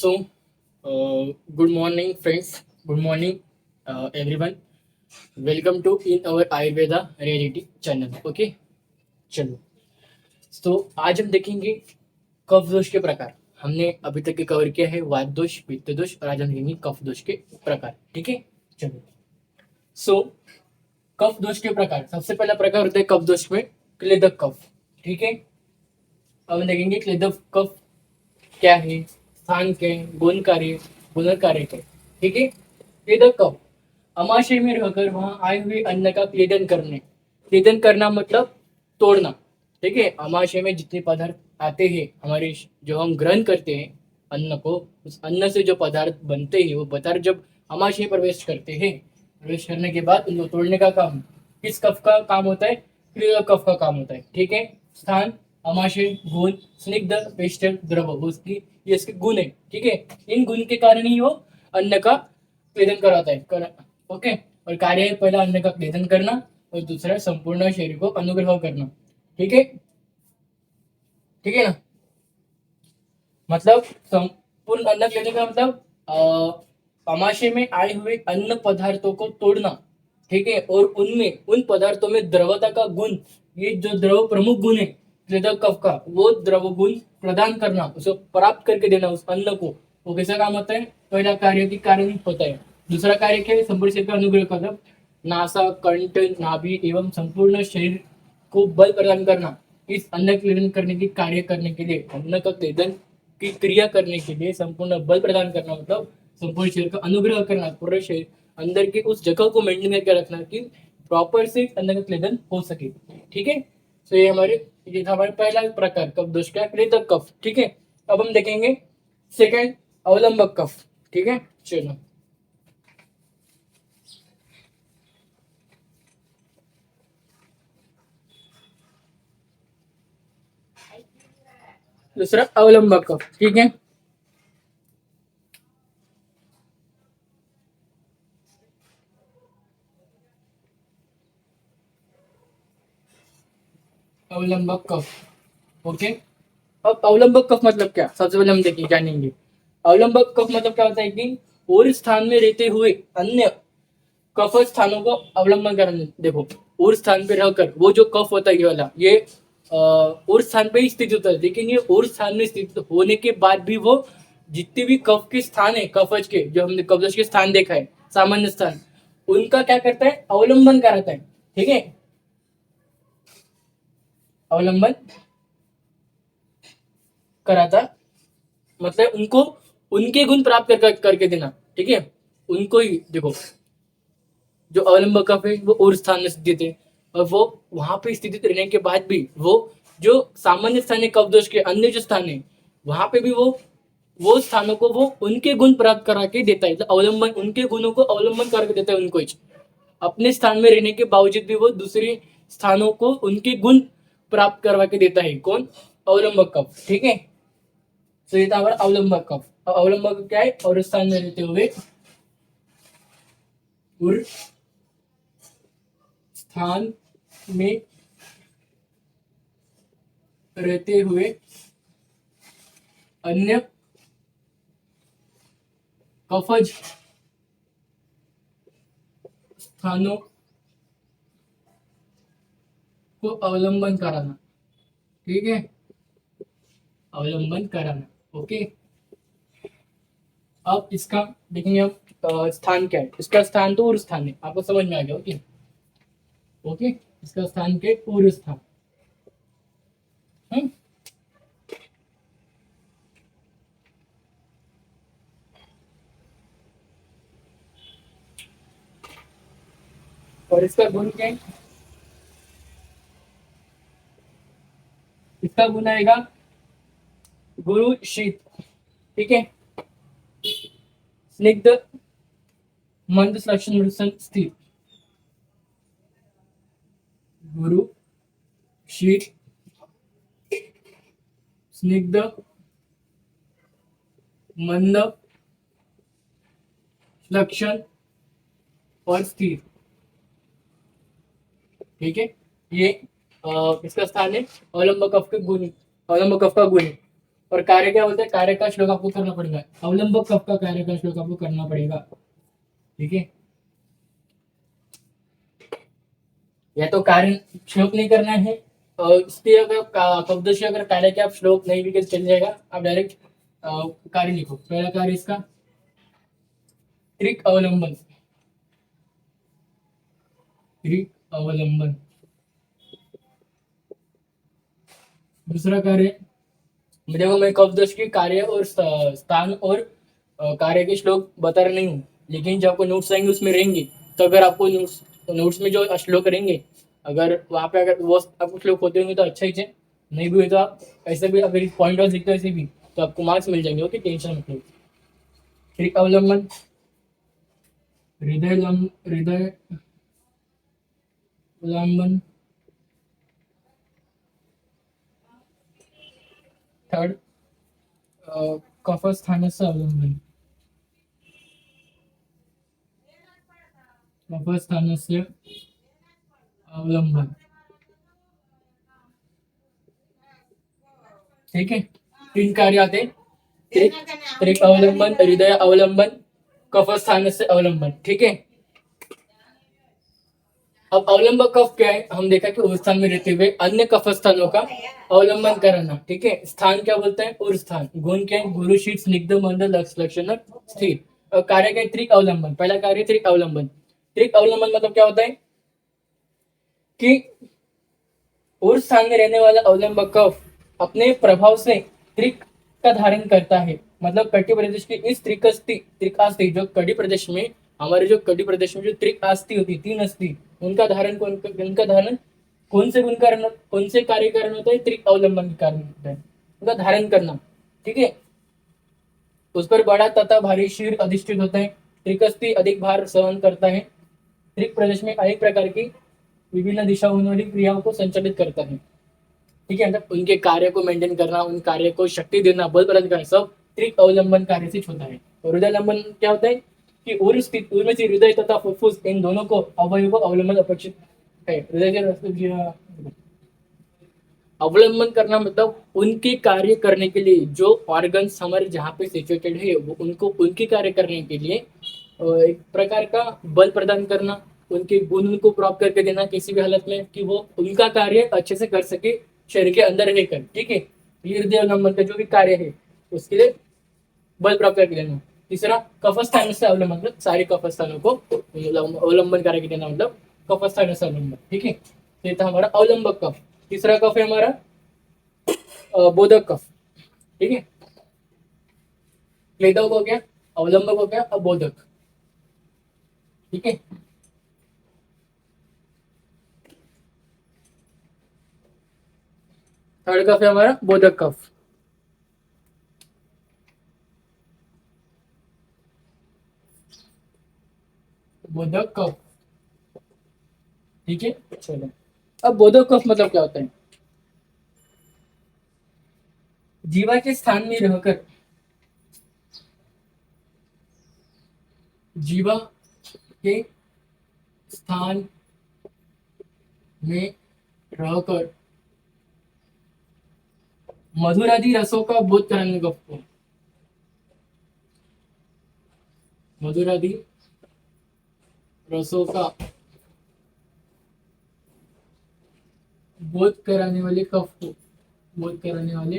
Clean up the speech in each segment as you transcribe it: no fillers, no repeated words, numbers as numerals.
So, good morning, friends. Good morning, everyone. Welcome to in our Ayurveda reality channel. Okay, चलो. तो आज हम देखेंगे कफ दोष के प्रकार. हमने अभी तक के कवर किया है वात दोष, पित्त दोष और आज हम देखेंगे कफ दोष के प्रकार. ठीक है, चलो. सो कफ दोष के प्रकार. सबसे पहला प्रकार होता है कफ दोष में क्लेदक कफ. ठीक है, अब हम देखेंगे क्लेदक कफ क्या है, स्थान क्या है, गुण कार्य, गुणकार्य क्या है. ठीक है, क्लेदक कफ अमाशय में रहकर वहां आए हुए अन्न का क्लेदन करने. क्लेदन करना मतलब तोड़ना. ठीक है, अमाशय में जितने पदार्थ आते हैं हमारे, जो हम ग्रहण करते हैं अन्न को, उस अन्न से जो पदार्थ बनते हैं वो पदार्थ जब अमाशय प्रवेश करते हैं, प्रवेश करने के बाद उनको तोड़ने का काम किस कफ का काम होता है? क्लेदक कफ का काम होता है. ठीक है, स्थान अमाशय, गुण, स्निग्ध, पेस्टल, द्रव, उसकी ये इसके गुण है. ठीक है, इन गुण के कारण ही वो अन्न का क्लेदन कराता है. ओके, और कार्य है पहला अन्न का क्लेदन करना और दूसरा संपूर्ण शरीर को अनुग्रह करना. ठीक है, ठीक है ना. मतलब संपूर्ण अन्न क्लेदन का मतलब अमाशय में आए हुए अन्न पदार्थों को तोड़ना. ठीक है, और उनमें उन पदार्थों में द्रवता का गुण, ये जो द्रव प्रमुख गुण है क्लेदक कफ का, वो द्रव गुण प्रदान करना, उसे प्राप्त करके देना उस अन्न को. वो कैसा काम होता है? पहला कार्य के कारण होता है. दूसरा कार्य क्या है? संपूर्ण शरीर का अनुग्रह करना. नासा, कंठ, नाभि एवं संपूर्ण शरीर को बल प्रदान करना. इस अन्न क्लेदन करने की कार्य करने के लिए, अन्न का क्लेदन की क्रिया करने के लिए संपूर्ण बल प्रदान करना मतलब संपूर्ण शरीर का अनुग्रह करना. पूरे शरीर अंदर के उस जगह को मेंटेन करके रखना कि प्रॉपर से अन्न का क्लेदन हो सके. ठीक है, तो ये था हमारे पहला प्रकार कफ दोष का, क्लेदक कफ. ठीक है, अब हम देखेंगे सेकंड अवलंबक कफ. ठीक है, चलो. दूसरा अवलंबक कफ. ठीक है, अवलंबक कफ. ओके, अब अवलंबक कफ मतलब क्या? सबसे पहले हम देखिए जानेंगे. अवलंबक कफ मतलब क्या होता है कि और स्थान में रहते हुए अन्य कफ स्थानों को अवलंबन करना. देखो, और स्थान पे रहकर वो जो कफ होता है ये वाला, ये और स्थान पे ही स्थित होता है. लेकिन ये और स्थान में स्थित होने के बाद भी वो जितने भी कफ के स्थान है, कफज के जो हमने कफज के स्थान देखा है, सामान्य स्थान, उनका क्या करता है? अवलंबन कराता है. ठीक है, अवलंबन कराता मतलब उनको उनके गुण प्राप्त करके देना. ठीक है, उनको ही देखो, जो अवलंबक कफ है वो और स्थान में स्थित है, और वो वहां पे स्थित रहने के बाद भी वो जो सामान्य स्थान है कफ दोष के अन्य जो स्थान है वहां पे भी वो स्थानों को वो उनके गुण प्राप्त करा के देता है. अवलंबन, उनके गुणों को अवलंबन करके देता है उनको ही. अपने स्थान में रहने के बावजूद भी वो दूसरे स्थानों को उनके गुण प्राप्त करवा के देता है. कौन? अवलंबक कफ. ठीक है, तो ये था हमारा अवलंबक कफ. अवलंबक क्या है? और स्थान में रहते हुए और स्थान में रहते हुए अन्य कफज स्थानों को अवलंबन कराना. ठीक है, अवलंबन कराना. ओके, अब इसका देखेंगे हम स्थान क्या है. इसका स्थान तो और स्थान है, आपको समझ में आ गया. ओके, ओके, इसका स्थान के पूर्व स्थान. हम्म, और इसका गुण क्या है? इसका गुण आएगा गुरु शीत. ठीक है, स्निग्ध, मंद लक्षण स्थिर. गुरु शीत, स्निग्ध, मंद लक्षण और स्थिर. ठीक है, ये इसका स्थान है. अवलंबक कफ के गुण, अवलंबक कफ का गुण है. और कार्य क्या होता है, कार्य का श्लोक आपको करना पड़ेगा, अवलंबक कफ का कार्य का श्लोक आपको करना पड़ेगा। ठीक है, या तो कार्य श्लोक नहीं करना है, और इसके अगर कब्दश अगर कार्य के आप श्लोक नहीं भी चल जाएगा, आप डायरेक्ट कार्य लिखो। पहला कार्य इसका त्रिक अवलंबन, त्रिक अवलंबन। दूसरा कार्य, देखो मैं कब्दश के कार्य और स्थान और कार्य के श्लोक बता रहा नहीं हूँ, लेकिन जो आपको नोट्स आएंगे उसमें रहेंगे। तो अगर आपको नोट्स में जो श्लोक रहेंगे, अगर वहाँ पे अगर वो आपको श्लोक होते होंगे तो अच्छा ही है, नहीं भी हुए तो आप ऐसे भी अगर पॉइंट वाइज लिखते हो ऐसे भी, तो आपको मार्क्स मिल जाएंगे। ओके, टेंशन मत लो। त्रिक अवलंबन, हृदय अवलंबन। थर्ड, कफस्थानस्य अवलंबन, कफस्थानस्य अवलंबन। ठीक है, तीन कार्य आते हैं, त्रिक, त्रिक अवलंबन, हृदय अवलंबन, कफस्थान से अवलंबन। ठीक है, अब अवलंबक कफ क्या है, हम देखा कि उस स्थान में रहते हुए अन्य कफ स्थानों का अवलंबन करना। ठीक है, स्थान क्या बोलते हैं, उर स्थान। गुण क्या है, गुरु शीत स्निग्ध मंडल लक्षण स्थिर। और कार्य क्या है, त्रिक अवलंबन। पहला कार्य त्रिक अवलंबन। त्रिक अवलंबन मतलब क्या होता है कि उस स्थान में रहने वाला अवलंबक कफ अपने प्रभाव से त्रिक का धारण करता है। मतलब कटी प्रदेश की इस त्रिकास्थि जो कटी प्रदेश में, हमारे जो कटी प्रदेश में जो त्रिकास्थि होती, तीन अस्थि, उनका धारण कौन से गुण कारण, कौन से कार्य कारण होता है, त्रिक अवलंबन के कारण होता है, उनका धारण करना। ठीक है, उस पर बड़ा तथा भारी शीर अधिष्ठित होता है। त्रिकस्थि अधिक भार सहन करता है। त्रिक प्रदेश में अनेक प्रकार की विभिन्न दिशाओं वाली क्रियाओं को संचालित करता है। ठीक है, मतलब उनके कार्य को मेंटेन करना, उन कार्य को शक्ति देना, बल प्रदान करना, सब त्रिक अवलंबन कार्य से होता है। और हृदय लंबन क्या होता है कि उर स्थित, उर में से हृदय तथा फुफ्फुस, इन दोनों को अवयव को अवलंबन अपेक्षित है। हृदय के अवलंबन करना मतलब उनके कार्य करने के लिए जो ऑर्गन्स हमारे जहाँ पे सिचुएटेड है, वो उनको उनके कार्य करने के लिए एक प्रकार का बल प्रदान करना, उनके गुण उनको प्राप्त करके देना किसी भी हालत में, कि वो उनका कार्य अच्छे से कर सके शरीर के अंदर रहकर। ठीक है, ये हृदय अवलंबन का जो भी कार्य है उसके लिए बल प्राप्त करके देना। तीसरा, कफस्थान से अवलंबन, मतलब सारे कफस्थानों को अवलंबन करके देना, मतलब कफस्थान से अवलंबन। ठीक है, तो ये था हमारा अवलंबक कफ। तीसरा कफ है हमारा बोधक कफ। ठीक है, क्लेदक हो गया, अवलंबक हो गया, अब बोधक। ठीक है, थर्ड कफ है हमारा बोधक कफ। बोधक कफ। ठीक है, चलो अब बोधक कफ मतलब क्या होता है, जीवा के स्थान में रहकर, जीवा के स्थान में रहकर मधुरादि रसों का बोध कराने कफ को, मधुरादि रसों का बोध कराने वाले कफ को, बोध कराने वाले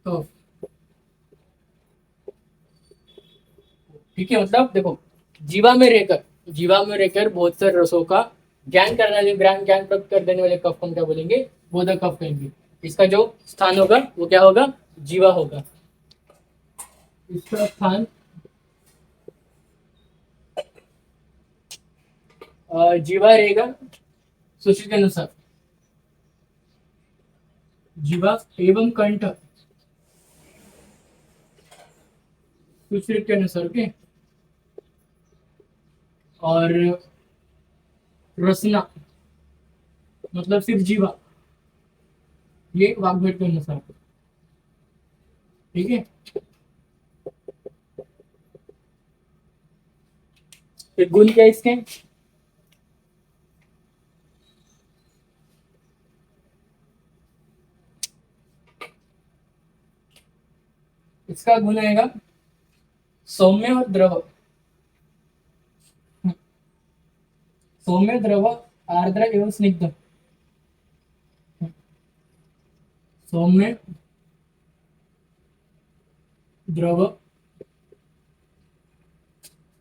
कफ। ठीक है, मतलब देखो, जीवा में रहकर, जीवा में रहकर बहुत से रसों का ज्ञान करने वाले, ज्ञान ज्ञान प्राप्त कर देने वाले कफ को हम क्या बोलेंगे, बोधक कफ कहेंगे। इसका जो स्थान होगा वो क्या होगा, जीवा होगा। इसका स्थान जीवा रहेगा सूची के अनुसार, जीवा एवं कंठ सूची के अनुसार। ओके, और रसना मतलब सिर्फ जीवा, ये वाग्भट के अनुसार। ठीक है, फिर गुण क्या है इसके, इसका गुण आएगा सौम्य और द्रव। सौम्य, द्रव, आर्द्र एवं स्निग्ध। सौम्य, द्रव,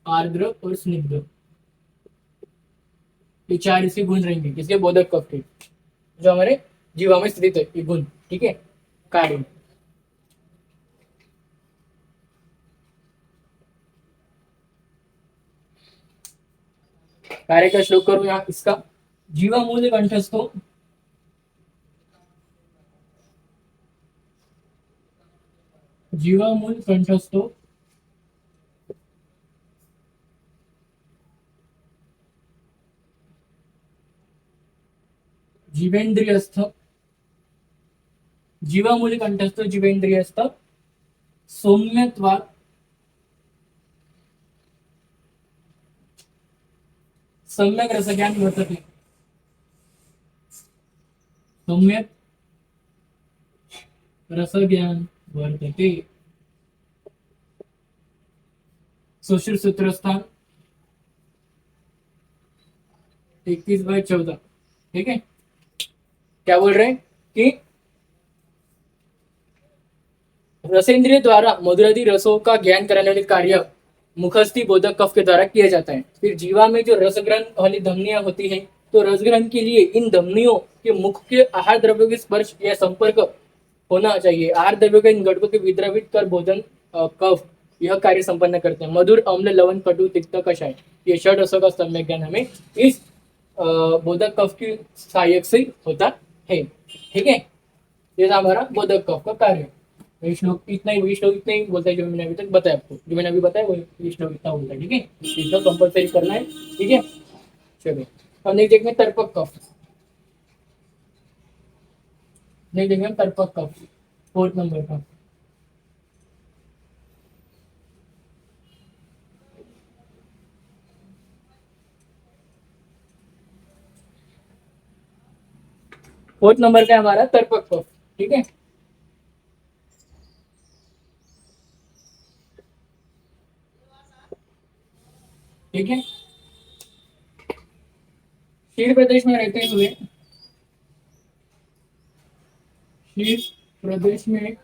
आर्द्र और स्निग्ध, ये चार इसके गुण रहेंगे। किसके? बोधक कफ के, जो हमारे जीवा में स्थित है ये गुण। ठीक है, कार्य। कार्य का श्लोक करूं यहाँ इसका। जीवा मूल कंठस्थो, जीवा मूल कंठस्थो जीवेंद्रियस्थ, जीवा मूल कंठस्थ जीवेंद्रियस्थ सौम्यत्वात् सम्यक रसज्ञान वर्तते। सम्यक रसज्ञान वर्तते। सुश्रुत सूत्र स्थान 21/14। ठीक है, क्या बोल रहे हैं कि रसेंद्रिय द्वारा मधुरादि रसों का ज्ञान कराने वाले कार्य मुखस्थि बोधक कफ के द्वारा किया जाता है। फिर जीवा में जो रसग्रंथ वाली धमनियां होती हैं, तो रसग्रंथ के लिए इन धमनियों के मुख के आहार द्रव्यों के स्पर्श या संपर्क होना चाहिए। आहार द्रव्यों के इन घटकों के विद्रवित कर भोजन कफ यह कार्य संपन्न करते हैं। मधुर, अम्ल, लवण, कटु, तिक्त, कषाय, ये षड रसों का सम्यक ज्ञान हमें इस बोधक कफ की सहायक से होता है। ठीक है, ये था हमारा बोधक कफ का कार्य। वैष्णव इतना ही, वैष्णव इतना ही बोलता है जो मैंने अभी तक बताया आपको, जो मैंने अभी बताया वो वैष्णव इतना बोलता है। ठीक है, इसको कंपलसरी करना है। ठीक है, चलिए अब नेक्स्ट देखेंगे तर्पक कफ। नेक्स्ट देखेंगे तर्पक कफ, 4 नंबर का। फोर्थ नंबर का हमारा तर्पक कफ। ठीक है, ठीक है, शीर प्रदेश में रहते हुए, शीर प्रदेश में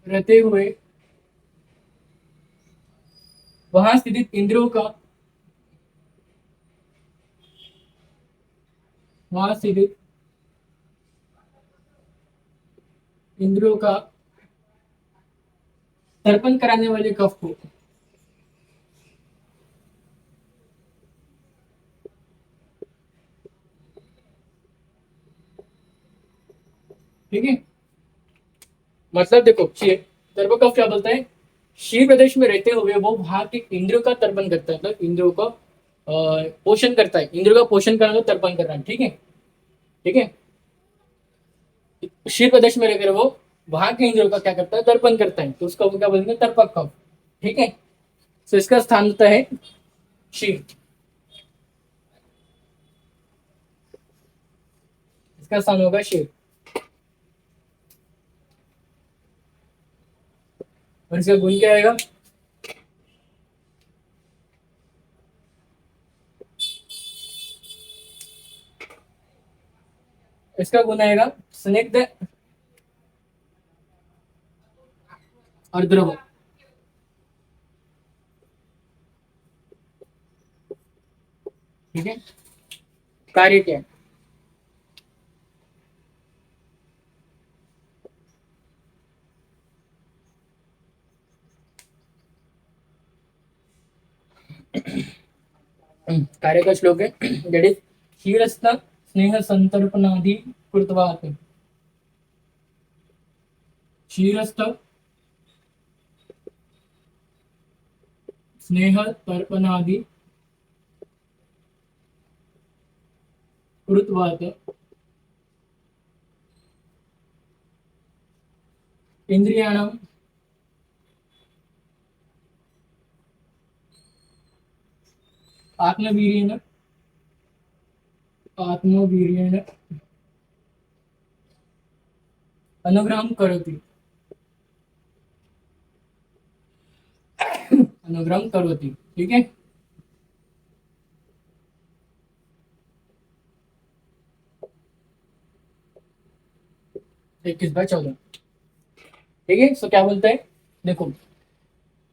रहते हुए वहां स्थित इंद्रियों का, वहां स्थित इंद्रियों का तर्पण कराने वाले कफ को, ठीक है, मतलब देखो तर्पक कफ क्या बोलता है? शीर प्रदेश में रहते हुए वो वहां के इंद्रियों का तर्पण करता है, मतलब इंद्रियों का पोषण करता है। इंद्रियों का पोषण करना, तो तर्पण करना। ठीक है, ठीक है, शीर प्रदेश में रहकर वो वहां के इंद्रियों का क्या करता है? तर्पण करता है, तो उसका वो क्या बोलेंगे? तर्पक कफ। ठीक है, तो इसका स्थान होता है शीर। इसका स्थान होगा शीर। और इसका गुण क्या आएगा? इसका गुण आएगा स्निग्ध और द्रव। ठीक है, कार्य क्या है? कार्य का श्लोक है दैट इज क्षीरस्थ स्नेह संतर्पणादि कृतवात। क्षीरस्थ स्नेह तर्पणादि कृतवात इंद्रियाणाम आत्मवीर्येण, आत्मवीर्येण अनुग्रहम करोति, अनुग्रहम करोति, ठीक है। इक्कीस बाय 14, ठीक है। सो क्या बोलता है, देखो,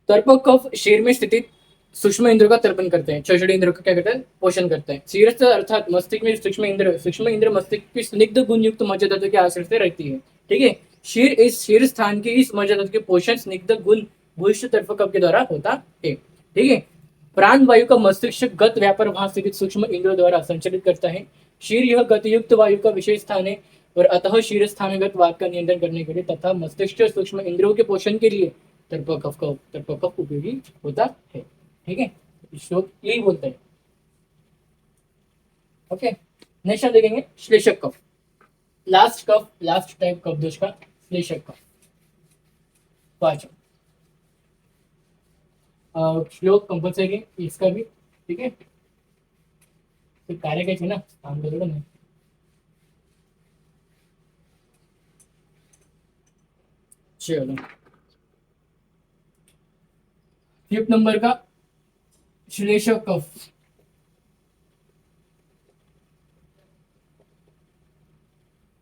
तर्पक कफ शरीर में स्थित सूक्ष्म इंद्र का तर्पण करते हैं, छोटे छोटे इंद्र का क्या करते हैं, पोषण करते हैं। शीर्ष अर्थात मस्तिष्क में सूक्ष्म इंद्र, सूक्ष्म इंद्र मस्तिष्क की स्निग्ध गुण युक्त मज्जा तत्व के आश्रय से रहती है, ठीक है। शीर स्थान के इस मज्जा तत्व के पोषण स्निग्ध गुण भूष्ट तर्पक कफ के द्वारा होता है, ठीक है। प्राण वायु का मस्तिष्क गत व्यापार वहां स्थित सूक्ष्म इंद्रों द्वारा संचालित करता है। शीर यह गतियुक्त वायु का विशेष स्थान है और अतः शीर स्थानगत वात का नियंत्रण करने के लिए तथा मस्तिष्क सूक्ष्म इंद्रियों के पोषण के लिए तर्पक उपयोगी होता है, ठीक है। श्लोक यही बोलता है, ओके। नेक्स्ट हम देखेंगे श्लेषक कफ, लास्ट कफ, लास्ट टाइप कफ दोष का श्लेषक कफ। पांच श्लोक कंपल्सरी इसका भी, ठीक है। तो कार्य कैसे ना काम करोगे ना। चलो, फिफ्थ नंबर का श्लेषक कफ।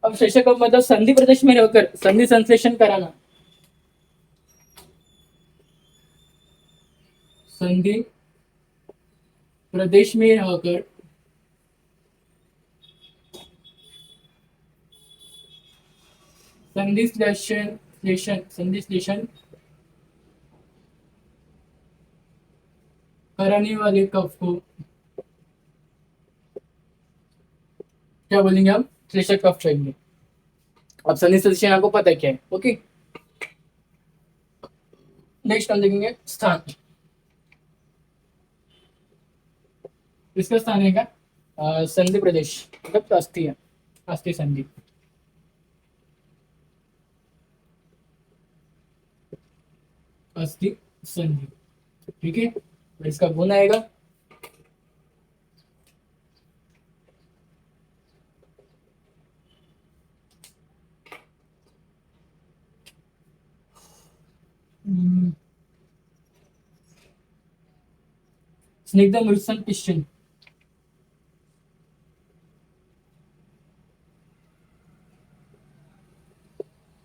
अब श्लेषक कफ मतलब संधि प्रदेश में रहकर संधि संश्लेषण कराना, संधि प्रदेश में रहकर संधि श्लेषण कराने वाले कफ को क्या बोलेंगे हम, श्लेषक कफ चाहिए। अब संधि श्लेषण आपको पता है क्या है, ओके। नेक्स्ट हम देखेंगे स्थान, इसका स्थान है क्या, संधि प्रदेश मतलब अस्थि है, अस्थि संधि, अस्थि संधि, ठीक है। इसका गुण आएगा स्निग्ध मृत्सन पिस्टन,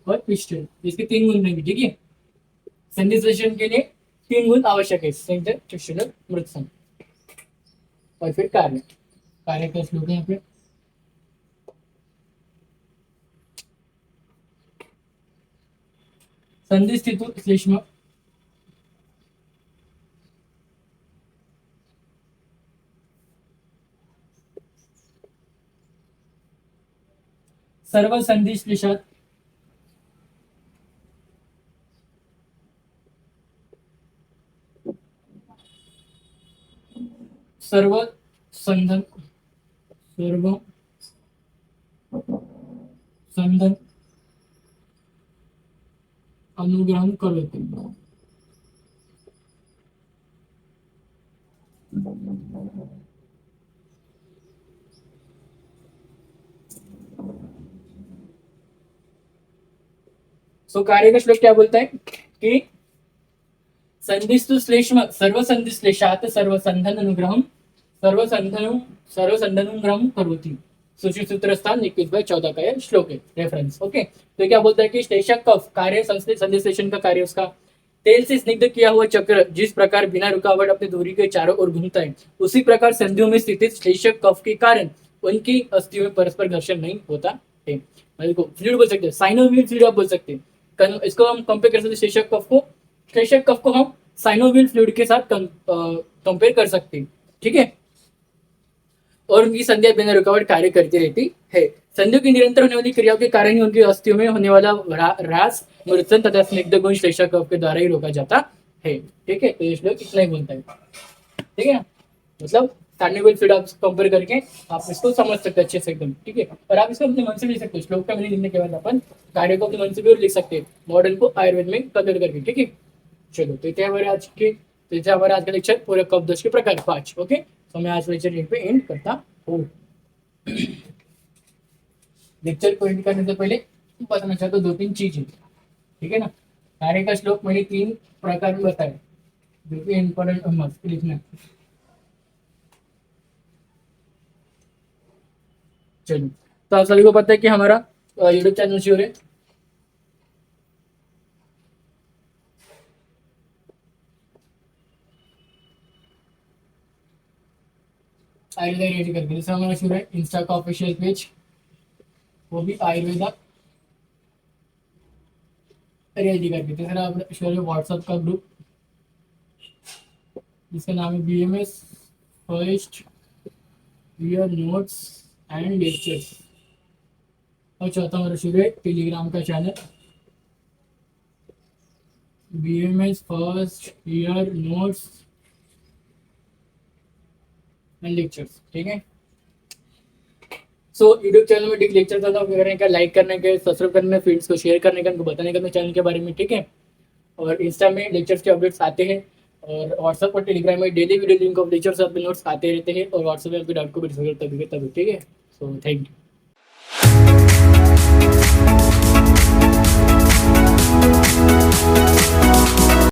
और पिस्टन, इसके तीन गुण रहेंगे, ठीक है। संधि श्लेषण के लिए तीन गुण आवश्यक है, स्निग्ध, पिस्टन और मृत्सन। और फिर कार्य, कार्य का श्लोक है यहाँ पे, संधि स्थित श्लेष्म सर्व संधि श्लेषात सर्व संधन, सर्व संधन अनुग्रहण करोति, सो कार्य का श्लोक क्या बोलता है कि संधिस्तु श्लेष्म सर्वसंधि श्लेषात सर्वसंधन अनुग्रहम सर्वसंधनुग्रहम करोति, सूची सूत्र स्थान 21/14 का यह श्लोक है, रेफरेंस, ओके। तो क्या बोलता है कि श्लेषक कफ कार्य संधि श्लेषण का कार्य उसका तेल से स्निग्ध किया हुआ चक्र जिस प्रकार बिना रुकावट अपनी दूरी के चारों ओर घूमता है, उसी प्रकार संधियों में स्थित श्लेषक कफ के कारण उनकी अस्थियों में परस्पर घर्षण नहीं होता है। फ्लूइड बोल सकते हैं, साइनोवियल फ्लूइड आप बोल सकते हैं। इसको हम कंपेयर कर सकते हैं, श्लेषक कफ को हम साइनोवियल फ्लूइड के साथ कंपेयर कर सकते हैं, ठीक है। और उनकी संधियां बिना रुकावट कार्य करती रहती है। संधियों की निरंतर होने वाली क्रियाओं के कारण ही उनकी अस्थियों में होने वाला ह्रास, मृत्सन तथा स्निग्ध गुण श्लेषक कफ के द्वारा ही रोका जाता है, ठीक है। तो ये श्लोक इतना ही बोलता है, ठीक है। मतलब साइनोवियल फ्लूइड आप कंपेयर करके आप इसको समझ सकते हैं अच्छे से एकदम, ठीक है। और आप इसको अपने मन से लिख सकते हो, श्लोक का मीनिंग लिखने के बाद अपन कार्य को अपने मन से भी लिख सकते हैं, मॉडल को आयुर्वेद में कन्वर्ट करके, ठीक है। चलो, तो इतने हमारे आज का लेक्चर पूरे कफ दोष के प्रकार 5, ओके। तो मैं आज लेक्चर यहीं पे एंड करता हूँ। लेक्चर को एंड करने से पहले बताना चाहता हूँ 2-3 चीजें, ठीक है ना। कार्य का श्लोक मैंने 3 प्रकार में बताया, जो कि इम्पोर्टेंट मस्त लिखना है। चलिए, तो आप सभी को पता है कि हमारा यूट्यूब चैनल श्योर है। आयुर्वेदा रेडी करके, जैसे हमारा शुरू है इंस्टा का ऑफिशियल पेज, वो भी आयुर्वेदा रेडी करके। तीसरा अपना शुरू है व्हाट्सएप का ग्रुप, जिसका नाम है BMS first year notes and lectures. और चौथा हमारा शुरू है टेलीग्राम का channel, BMS first year notes and lectures, ठीक है। सो यूट्यूब चैनल में लेक्चर ज्यादा करने का, लाइक करने के, सब्सक्राइब करने, फ्रेंड्स को शेयर करने का, उनको बताने का चैनल के बारे में, ठीक है। और इंस्टा में लेक्चर्स के अपडेट्स आते हैं, और व्हाट्सएप और टेलीग्राम में daily video link of lectures अपने नोट्स आते रहते हैं, और व्हाट्सएप में आपके डाउट को भी रिजॉल्व तभी, ठीक है। So thank you.